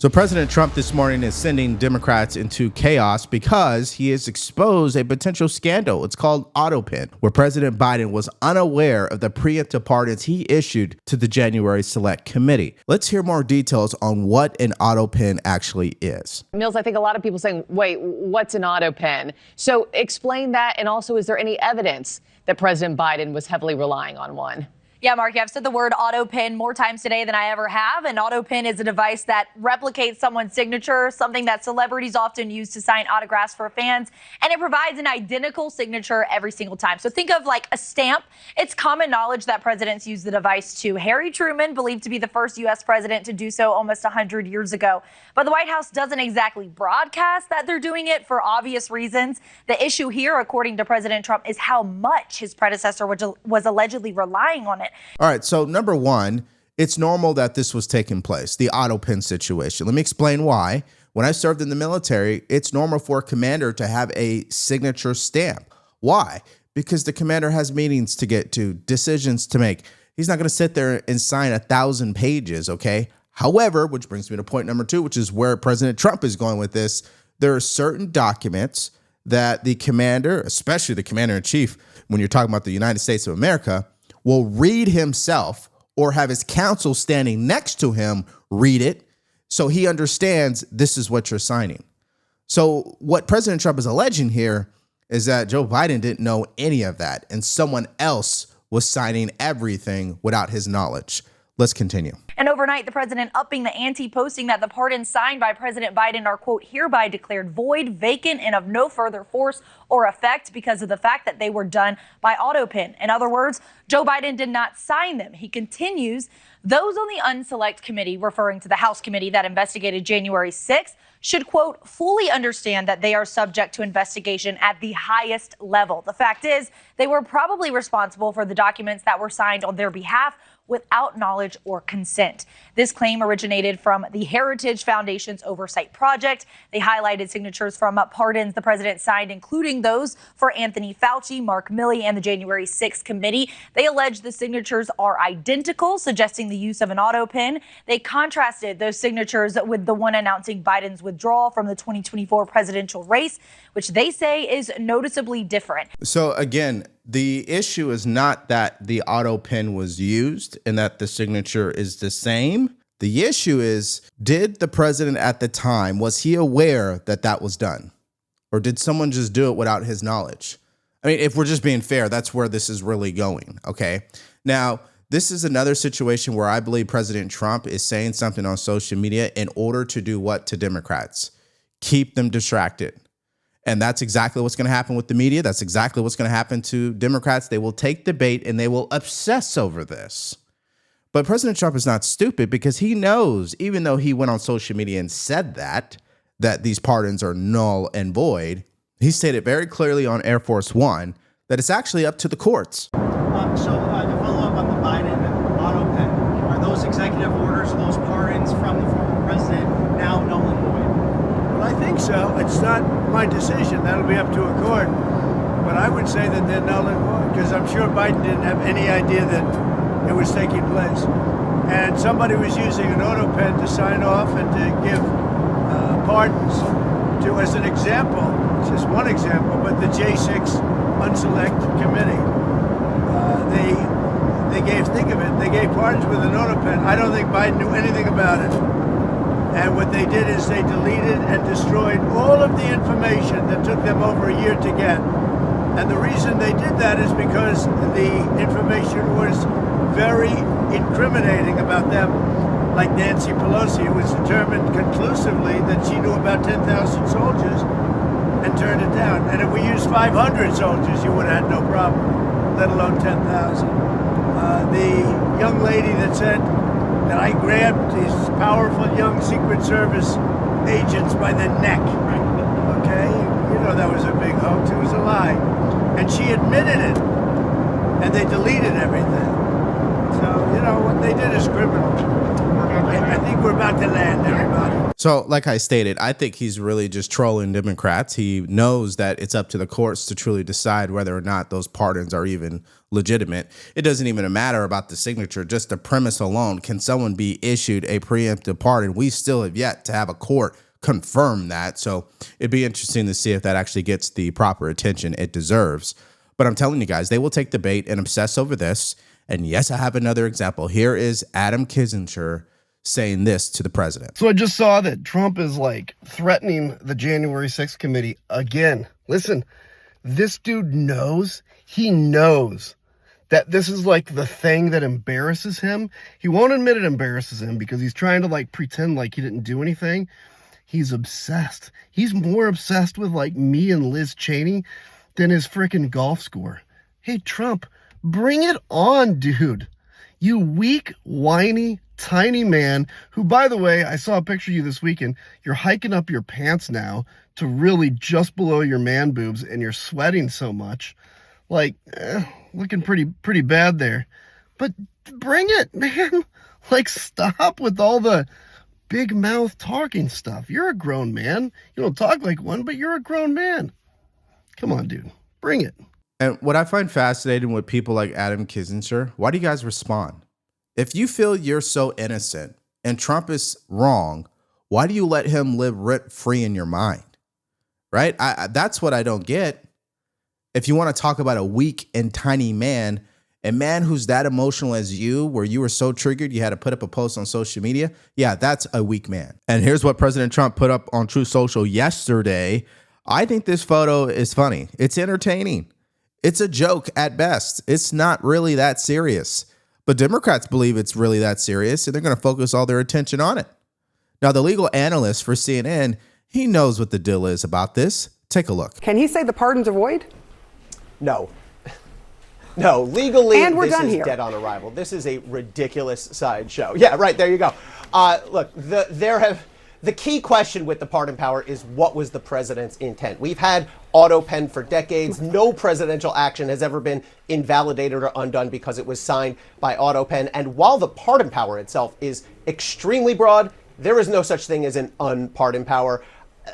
So President Trump this morning is sending Democrats into chaos because he has exposed a potential scandal. It's called AutoPen, where President Biden was unaware of the preemptive pardons he issued to the January Select Committee. Let's hear more details on what an AutoPen actually is. Mills, I think a lot of people saying, wait, what's an AutoPen? So explain that. And also, is there any evidence that President Biden was heavily relying on one? Yeah, Mark, I've said the word AutoPen more times today than I ever have. An AutoPen is a device that replicates someone's signature, something that celebrities often use to sign autographs for fans, and it provides an identical signature every single time. So think of like a stamp. It's common knowledge that presidents use the device too. Harry Truman, believed to be the first U.S. president to do so almost 100 years ago. But the White House doesn't exactly broadcast that they're doing it for obvious reasons. The issue here, according to President Trump, is how much his predecessor was allegedly relying on it. All right, so number one, it's normal that this was taking place, the AutoPen situation. Let me explain why. When I served in the military, it's normal for a commander to have a signature stamp. Why? Because the commander has meetings to get to, decisions to make. He's not going to sit there and sign 1,000 pages, okay? However, which brings me to point number two, which is where President Trump is going with this. There are certain documents that the commander, especially the commander-in-chief, when you're talking about the United States of America, will read himself or have his counsel standing next to him read it so he understands this is what you're signing. So what President Trump is alleging here is that Joe Biden didn't know any of that and someone else was signing everything without his knowledge. Let's continue. And overnight, the president upping the ante, posting that the pardons signed by President Biden are, quote, hereby declared void, vacant, and of no further force or effect because of the fact that they were done by AutoPen. In other words, Joe Biden did not sign them. He continues, those on the Unselect Committee, referring to the House committee that investigated January 6th, should, quote, fully understand that they are subject to investigation at the highest level. The fact is, they were probably responsible for the documents that were signed on their behalf without knowledge or consent. This claim originated from the Heritage Foundation's oversight project. They highlighted signatures from pardons the president signed, including those for Anthony Fauci, Mark Milley, and the January 6th committee. They allege the signatures are identical, suggesting the use of an AutoPen. They contrasted those signatures with the one announcing Biden's withdrawal from the 2024 presidential race, which they say is noticeably different. So again, the issue is not that the AutoPen was used and that the signature is the same. The issue is, did the president at the time, was he aware that that was done? Or did someone just do it without his knowledge? I mean, if we're just being fair, that's where this is really going, okay? Now, this is another situation where I believe President Trump is saying something on social media in order to do what to Democrats? Keep them distracted. And that's exactly what's going to happen with the media. That's exactly what's going to happen to Democrats. They will take the bait and they will obsess over this. But President Trump is not stupid because he knows, even though he went on social media and said that these pardons are null and void, he stated very clearly on Air Force One that it's actually up to the courts. To follow up on the Biden AutoPen, are those executive orders, those pardons from the former president now null and void? I think so. It's not my decision. That'll be up to a court. But I would say that they're null and void because I'm sure Biden didn't have any idea that it was taking place. And somebody was using an AutoPen to sign off and to give pardons to, as an example, just one example, but the J6 Unselect Committee. They gave pardons with an AutoPen. I don't think Biden knew anything about it. And what they did is they deleted and destroyed all of the information that took them over a year to get. And the reason they did that is because the information was very incriminating about them. Like Nancy Pelosi, it was determined conclusively that she knew about 10,000 soldiers and turned it down. And if we used 500 soldiers, you would have had no problem, let alone 10,000. The young lady that said that I grabbed these powerful young Secret Service agents by the neck. Okay? You know that was a big hoax. It was a lie. And she admitted it. And they deleted everything. So, you know, what they did is criminal. I think we're about to land, everybody. So, like I stated, I think he's really just trolling Democrats. He knows that it's up to the courts to truly decide whether or not those pardons are even legitimate. It doesn't even matter about the signature, just the premise alone. Can someone be issued a preemptive pardon? We still have yet to have a court confirm that. So it'd be interesting to see if that actually gets the proper attention it deserves. But I'm telling you guys, they will take the bait and obsess over this. And yes, I have another example. Here is Adam Kinzinger saying this to the president. So I just saw that Trump is like threatening the January 6th committee again. Listen, this dude knows, he knows that this is like the thing that embarrasses him. He won't admit it embarrasses him because he's trying to like pretend like he didn't do anything. He's obsessed. He's more obsessed with like me and Liz Cheney than his freaking golf score. Hey, Trump, bring it on, dude. You weak, whiny, tiny man who, by the way, I saw a picture of you this weekend. You're hiking up your pants now to really just below your man boobs and you're sweating so much. Like, looking pretty bad there. But bring it, man. Like, stop with all the big mouth talking stuff. You're a grown man. You don't talk like one, but you're a grown man. Come on, dude. Bring it. And what I find fascinating with people like Adam Kinzinger, why do you guys respond? If you feel you're so innocent and Trump is wrong, why do you let him live rent-free in your mind? Right? That's what I don't get. If you want to talk about a weak and tiny man, a man who's that emotional as you, where you were so triggered you had to put up a post on social media, yeah, that's a weak man. And here's what President Trump put up on Truth Social yesterday. I think this photo is funny. It's entertaining. It's a joke at best. It's not really that serious. But Democrats believe it's really that serious, and they're going to focus all their attention on it. Now, the legal analyst for CNN, he knows what the deal is about this. Take a look. Can he say the pardons are void? No. No, legally, and we're this done is here. Dead on arrival. This is a ridiculous sideshow. Yeah, right, there you go. Look, the key question with the pardon power is what was the president's intent? We've had auto pen for decades. No presidential action has ever been invalidated or undone because it was signed by auto pen. And while the pardon power itself is extremely broad, there is no such thing as an unpardon power.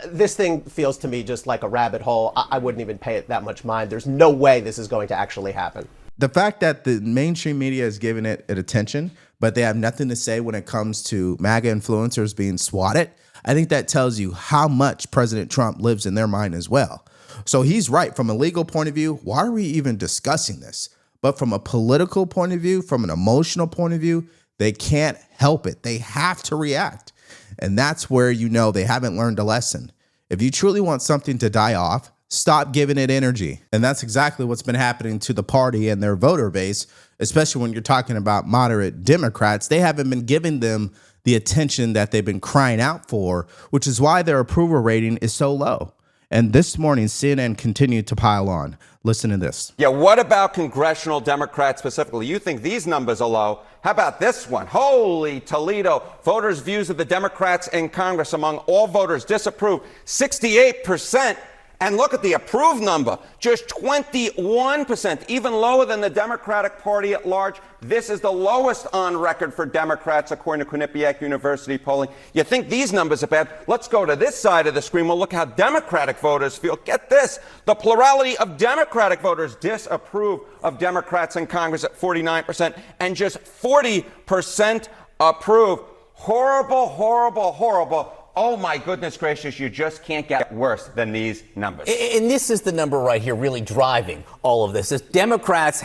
This thing feels to me just like a rabbit hole. I wouldn't even pay it that much mind. There's no way this is going to actually happen. The fact that the mainstream media is giving it attention, but they have nothing to say when it comes to MAGA influencers being swatted, I think that tells you how much President Trump lives in their mind as well. So he's right. From a legal point of view, why are we even discussing this? But from a political point of view, from an emotional point of view, they can't help it. They have to react. And that's where you know they haven't learned a lesson. If you truly want something to die off, stop giving it energy. And that's exactly what's been happening to the party and their voter base, especially when you're talking about moderate Democrats. They haven't been giving them the attention that they've been crying out for, which is why their approval rating is so low. And this morning, CNN continued to pile on. Listen to this. Yeah, what about congressional Democrats specifically? You think these numbers are low. How about this one? Holy Toledo. Voters' views of the Democrats in Congress among all voters disapprove, 68%. And look at the approved number, just 21%, even lower than the Democratic Party at large. This is the lowest on record for Democrats, according to Quinnipiac University polling. You think these numbers are bad? Let's go to this side of the screen. We'll look how Democratic voters feel. Get this. The plurality of Democratic voters disapprove of Democrats in Congress at 49%, and just 40% approve. Horrible, horrible, horrible. Oh, my goodness gracious, you just can't get worse than these numbers. And this is the number right here really driving all of this. If Democratic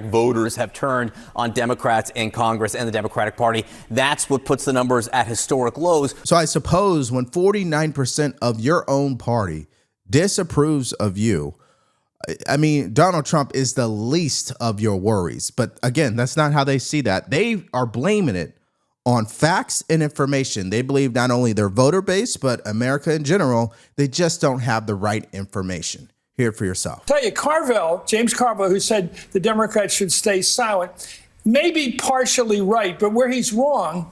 voters have turned on Democrats in Congress and the Democratic Party, that's what puts the numbers at historic lows. So I suppose when 49% of your own party disapproves of you, I mean, Donald Trump is the least of your worries. But again, that's not how they see that. They are blaming it on facts and information. They believe not only their voter base, but America in general, they just don't have the right information. Hear it for yourself. Tell you, James Carville, who said the Democrats should stay silent, may be partially right, but where he's wrong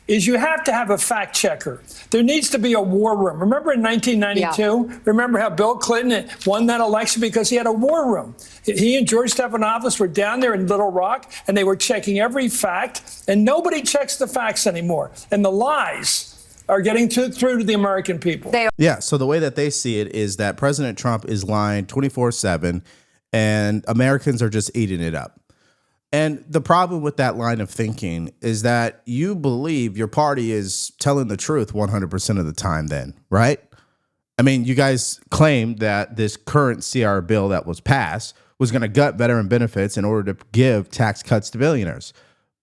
is you have to have a fact checker. There needs to be a war room. Remember in 1992? Yeah. Remember how Bill Clinton won that election because he had a war room. He and George Stephanopoulos were down there in Little Rock, and they were checking every fact, and nobody checks the facts anymore. And the lies are getting through to the American people. Yeah, so the way that they see it is that President Trump is lying 24/7, and Americans are just eating it up. And the problem with that line of thinking is that you believe your party is telling the truth 100% of the time then, right? I mean, you guys claimed that this current CR bill that was passed was going to gut veteran benefits in order to give tax cuts to billionaires.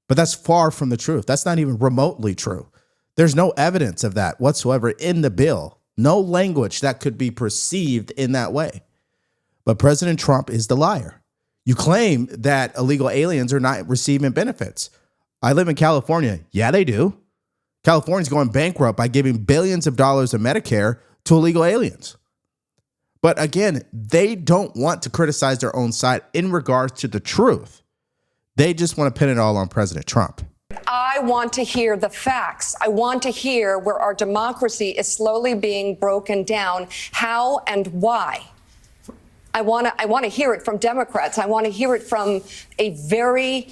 But that's far from the truth. That's not even remotely true. There's no evidence of that whatsoever in the bill. No language that could be perceived in that way. But President Trump is the liar. You claim that illegal aliens are not receiving benefits. I live in California. Yeah, they do. California's going bankrupt by giving billions of dollars of Medicare to illegal aliens. But again, they don't want to criticize their own side in regards to the truth. They just want to pin it all on President Trump. I want to hear the facts. I want to hear where our democracy is slowly being broken down, how and why. I want to hear it from Democrats. I want to hear it from a very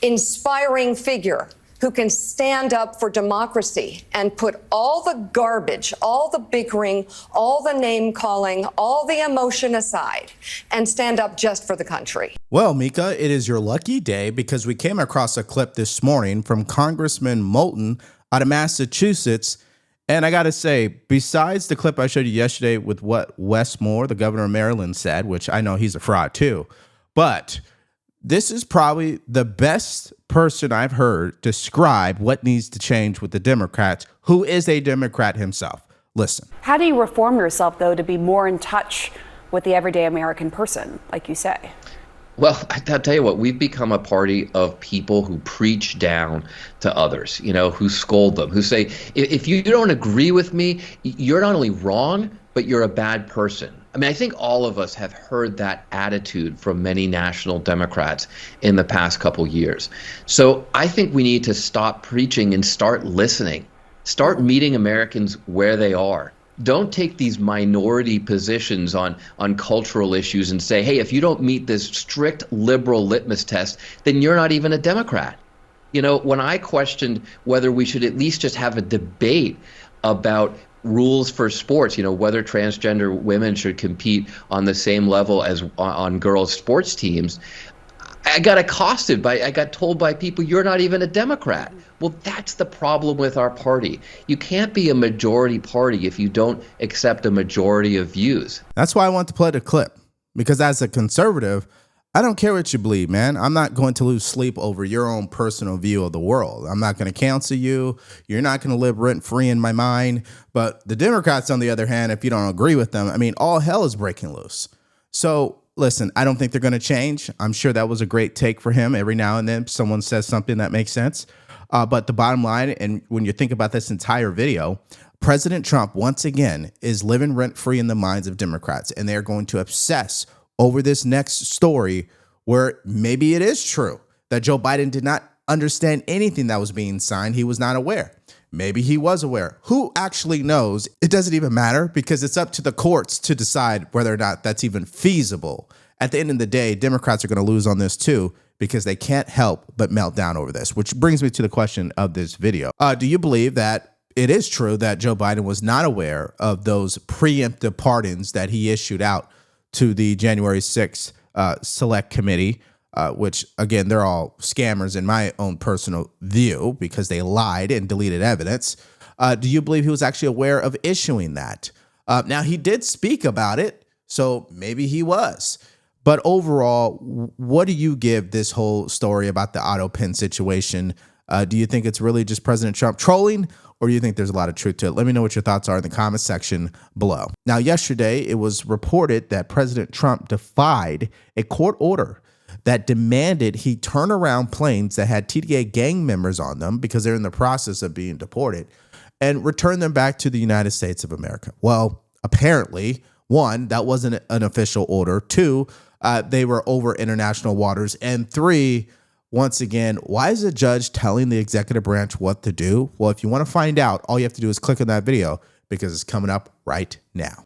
inspiring figure who can stand up for democracy and put all the garbage, all the bickering, all the name calling, all the emotion aside and stand up just for the country. Well, Mika, it is your lucky day because we came across a clip this morning from Congressman Moulton out of Massachusetts. And I got to say, besides the clip I showed you yesterday with what Wes Moore, the governor of Maryland, said, which I know he's a fraud too, but this is probably the best person I've heard describe what needs to change with the Democrats, who is a Democrat himself. Listen. How do you reform yourself, though, to be more in touch with the everyday American person, like you say? Well, I'll tell you what, we've become a party of people who preach down to others, who scold them, who say, if you don't agree with me, you're not only wrong, but you're a bad person. I mean, I think all of us have heard that attitude from many national Democrats in the past couple years. So I think we need to stop preaching and start listening. Start meeting Americans where they are. Don't take these minority positions on cultural issues and say, hey, if you don't meet this strict liberal litmus test, then you're not even a Democrat. When I questioned whether we should at least just have a debate about rules for sports, whether transgender women should compete on the same level as on girls' sports teams, I got told by people, you're not even a Democrat. Well, that's the problem with our party. You can't be a majority party if you don't accept a majority of views. That's why I want to play the clip, because as a conservative, I don't care what you believe, man. I'm not going to lose sleep over your own personal view of the world. I'm not going to counsel you. You're not going to live rent-free in my mind. But the Democrats, on the other hand, if you don't agree with them, I mean, all hell is breaking loose. So listen, I don't think they're going to change. I'm sure that was a great take for him. Every now and then someone says something that makes sense. But the bottom line, and when you think about this entire video, President Trump, once again, is living rent-free in the minds of Democrats, and they're going to obsess over this next story where maybe it is true that Joe Biden did not understand anything that was being signed. He was not aware. Maybe he was aware. Who actually knows? It doesn't even matter because it's up to the courts to decide whether or not that's even feasible. At the end of the day, Democrats are going to lose on this too because they can't help but melt down over this, which brings me to the question of this video. Do you believe that it is true that Joe Biden was not aware of those preemptive pardons that he issued out to the January 6th Select Committee, which, again, they're all scammers in my own personal view because they lied and deleted evidence. Do you believe he was actually aware of issuing that? Now, he did speak about it, so maybe he was. But overall, what do you give this whole story about the auto pen situation? Do you think it's really just President Trump trolling, or do you think there's a lot of truth to it? Let me know what your thoughts are in the comment section below. Now, yesterday, it was reported that President Trump defied a court order that demanded he turn around planes that had TDA gang members on them because they're in the process of being deported and return them back to the United States of America. Well, apparently, one, that wasn't an official order. Two, they were over international waters. And three, once again, why is a judge telling the executive branch what to do? Well, if you want to find out, all you have to do is click on that video because it's coming up right now.